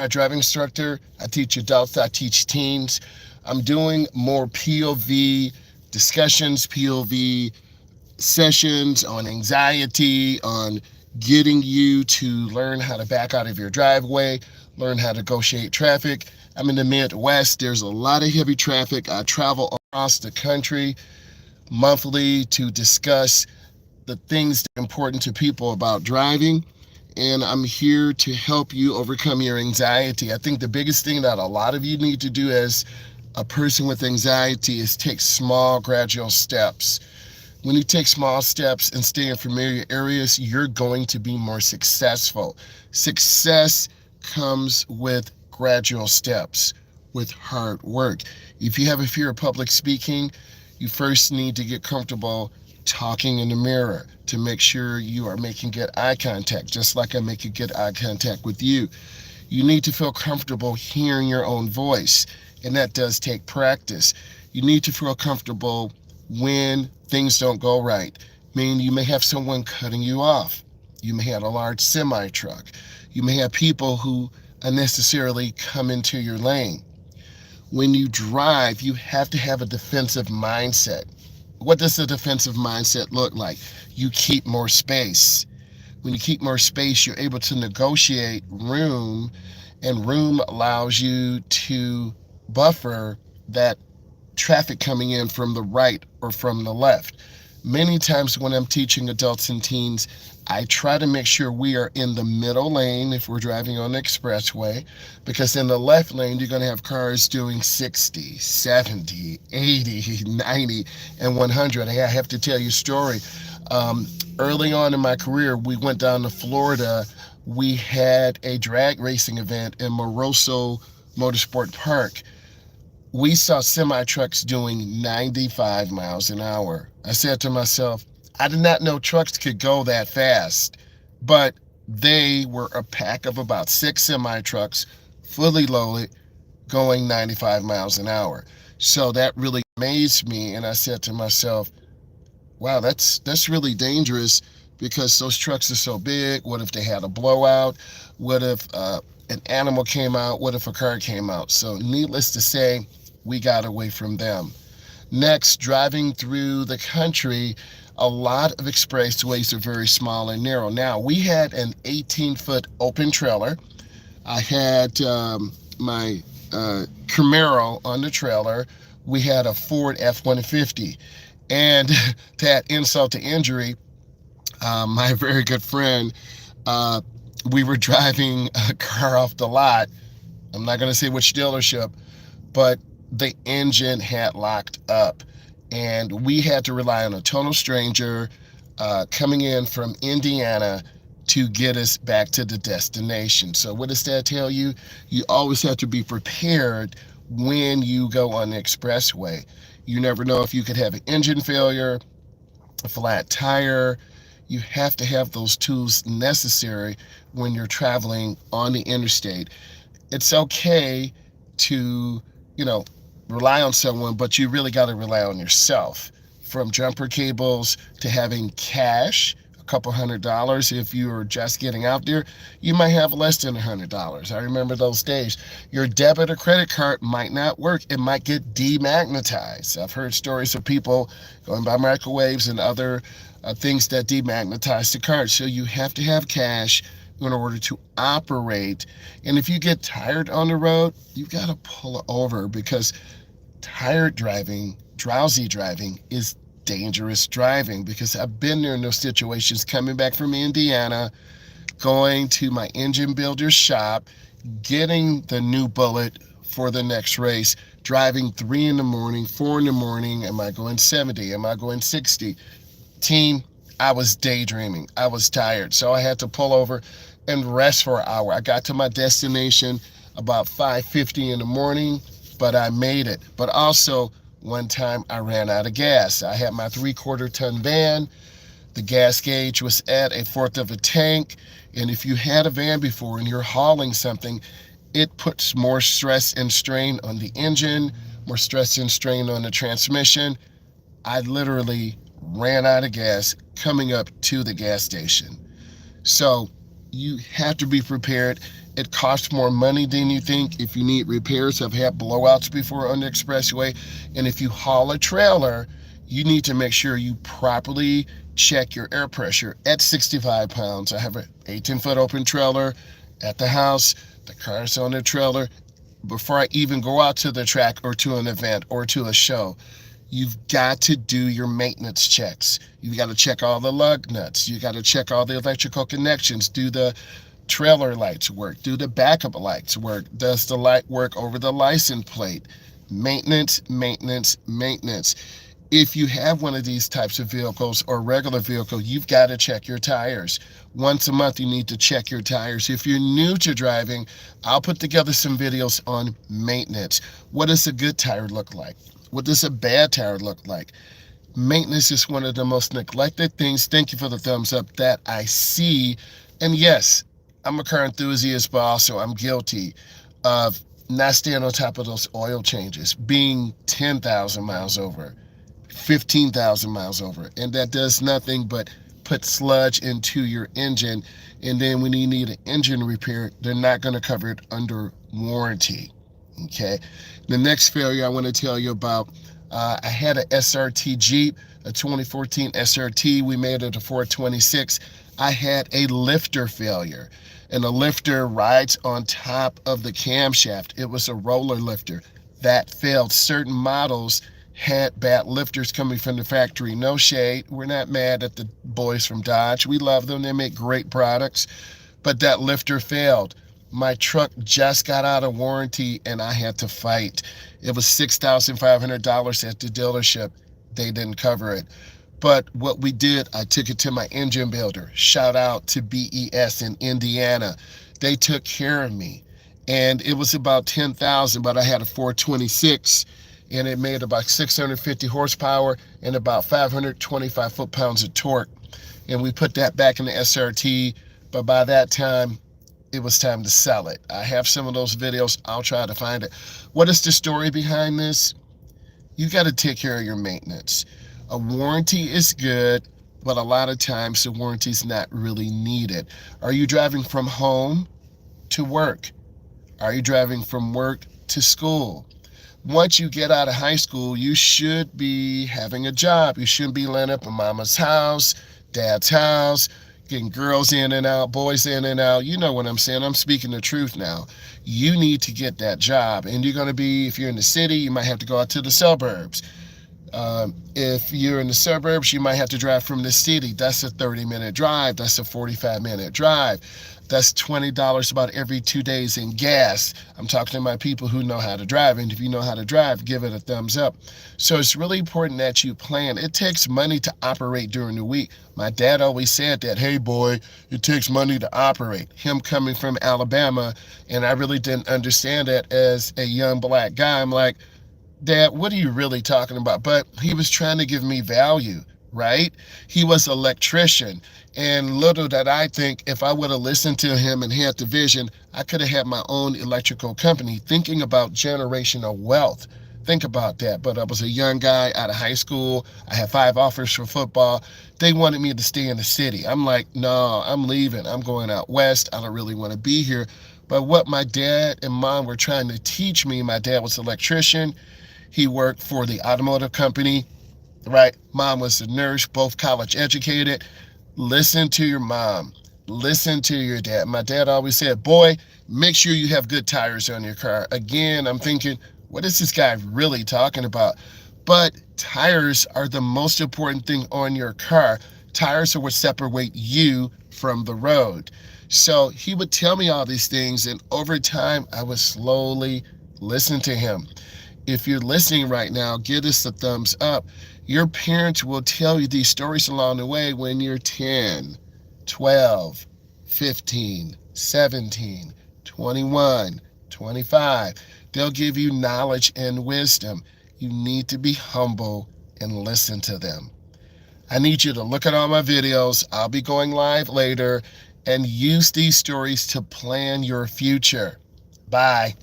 a driving instructor. I teach adults, I teach teens. I'm doing more POV discussions, POV sessions on anxiety, on getting you to learn how to back out of your driveway, learn how to negotiate traffic. I'm in the Midwest. There's a lot of heavy traffic. I travel across the country monthly to discuss the things that are important to people about driving. And I'm here to help you overcome your anxiety. I think the biggest thing that a lot of you need to do as a person with anxiety is take small, gradual steps. When you take small steps and stay in familiar areas, you're going to be more successful. Success comes with gradual steps, with hard work. If you have a fear of public speaking, you first need to get comfortable talking in the mirror to make sure you are making good eye contact, just like I'm making good eye contact with you. You need to feel comfortable hearing your own voice, and that does take practice. You need to feel comfortable when things don't go right. Meaning you may have someone cutting you off. You may have a large semi truck. You may have people who unnecessarily come into your lane. When you drive, you have to have a defensive mindset. What does a defensive mindset look like? You keep more space. When you keep more space, you're able to negotiate room, and room allows you to buffer that traffic coming in from the right or from the left. Many times when I'm teaching adults and teens, I try to make sure we are in the middle lane if we're driving on the expressway, because in the left lane, you're going to have cars doing 60, 70, 80, 90, and 100. Hey, I have to tell you a story. Early on in my career, we went down to Florida. We had a drag racing event in Moroso Motorsport Park. We saw semi trucks doing 95 miles an hour. I said to myself, I did not know trucks could go that fast, but they were a pack of about 6 semi trucks, fully loaded, going 95 miles an hour. So that really amazed me, and I said to myself, wow, that's really dangerous because those trucks are so big. What if they had a blowout? What if an animal came out? What if a car came out? So needless to say, we got away from them. Next, driving through the country, a lot of expressways are very small and narrow. Now, we had an 18-foot open trailer. I had my Camaro on the trailer. We had a Ford F-150. And to add insult to injury, my very good friend, we were driving a car off the lot. I'm not going to say which dealership, but the engine had locked up. And we had to rely on a total stranger coming in from Indiana to get us back to the destination. So what does that tell you? You always have to be prepared when you go on the expressway. You never know if you could have an engine failure, a flat tire. You have to have those tools necessary when you're traveling on the interstate. It's okay to, you know, rely on someone, but you really got to rely on yourself. From jumper cables to having cash, a couple $100. If you're just getting out there, you might have less than $100. I remember those days. Your debit or credit card might not work. It might get demagnetized. I've heard stories of people going by microwaves and other things that demagnetize the card. So you have to have cash in order to operate. And if you get tired on the road, you've got to pull over, because tired driving, drowsy driving is dangerous driving, because I've been there in those situations coming back from Indiana, going to my engine builder's shop, getting the new bullet for the next race, driving 3 in the morning, 4 in the morning. Am I going 70? Am I going 60? Team, I was daydreaming. I was tired. So I had to pull over and rest for an hour. I got to my destination about 5:50 in the morning, but I made it. But also, one time I ran out of gas. I had my 3/4 ton van. The gas gauge was at 1/4 of a tank. And if you had a van before and you're hauling something, it puts more stress and strain on the engine, more stress and strain on the transmission. I literally ran out of gas coming up to the gas station. So you have to be prepared. It costs more money than you think if you need repairs. I've had blowouts before on the expressway. And if you haul a trailer, you need to make sure you properly check your air pressure at 65 pounds. I have an 18-foot open trailer at the house. The car's on the trailer. Before I even go out to the track or to an event or to a show, you've got to do your maintenance checks. You've got to check all the lug nuts. You got to check all the electrical connections. Do the trailer lights work? Do the backup lights work? Does the light work over the license plate? Maintenance, maintenance, maintenance. If you have one of these types of vehicles or regular vehicle, you've got to check your tires. Once a month, you need to check your tires. If you're new to driving, I'll put together some videos on maintenance. What does a good tire look like? What does a bad tire look like? Maintenance is one of the most neglected things, thank you for the thumbs up, that I see. And yes, I'm a car enthusiast, but also I'm guilty of not staying on top of those oil changes, being 10,000 miles over, 15,000 miles over. And that does nothing but put sludge into your engine. And then when you need an engine repair, they're not going to cover it under warranty. Okay. The next failure I want to tell you about, I had a SRT Jeep, a 2014 SRT. We made it a 426. I had a lifter failure, and the lifter rides on top of the camshaft. It was a roller lifter that failed. Certain models had bad lifters coming from the factory. No shade. We're not mad at the boys from Dodge. We love them. They make great products. But that lifter failed. My truck just got out of warranty and I had to fight. It was $6,500 at the dealership. They didn't cover it. But what we did, I took it to my engine builder. Shout out to BES in Indiana. They took care of me. And it was about $10,000, but I had a 426 and it made about 650 horsepower and about 525 foot-pounds of torque. And we put that back in the SRT, but by that time, it was time to sell it. I have some of those videos. I'll try to find it. What is the story behind this? You got to take care of your maintenance. A warranty is good, but a lot of times the warranty is not really needed. Are you driving from home to work? Are you driving from work to school? Once you get out of high school, you should be having a job. You shouldn't be laying up in mama's house, dad's house, getting girls in and out, boys in and out. You know what I'm saying. I'm speaking the truth now. You need to get that job. And you're going to be, if you're in the city, you might have to go out to the suburbs. If you're in the suburbs, you might have to drive from the city. That's a 30-minute drive. That's a 45-minute drive. That's $20 about every 2 days in gas. I'm talking to my people who know how to drive. And if you know how to drive, give it a thumbs up. So it's really important that you plan. It takes money to operate during the week. My dad always said that, hey boy, it takes money to operate. Him coming from Alabama, and I really didn't understand that as a young black guy. I'm like, Dad, what are you really talking about? But he was trying to give me value, right? He was an electrician. And little did I think, if I would have listened to him and had the vision, I could have had my own electrical company, thinking about generational wealth. Think about that. But I was a young guy out of high school. I had 5 offers for football. They wanted me to stay in the city. I'm like, no, I'm leaving. I'm going out west. I don't really want to be here. But what my dad and mom were trying to teach me, my dad was an electrician. He worked for the automotive company, right? Mom was a nurse, both college educated. Listen to your mom. Listen to your dad. My dad always said, boy, make sure you have good tires on your car. Again, I'm thinking, what is this guy really talking about? But tires are the most important thing on your car. Tires are what separate you from the road. So he would tell me all these things, and over time, I would slowly listen to him. If you're listening right now, give us a thumbs up. Your parents will tell you these stories along the way when you're 10, 12, 15, 17, 21, 25. They'll give you knowledge and wisdom. You need to be humble and listen to them. I need you to look at all my videos. I'll be going live later, and use these stories to plan your future. Bye.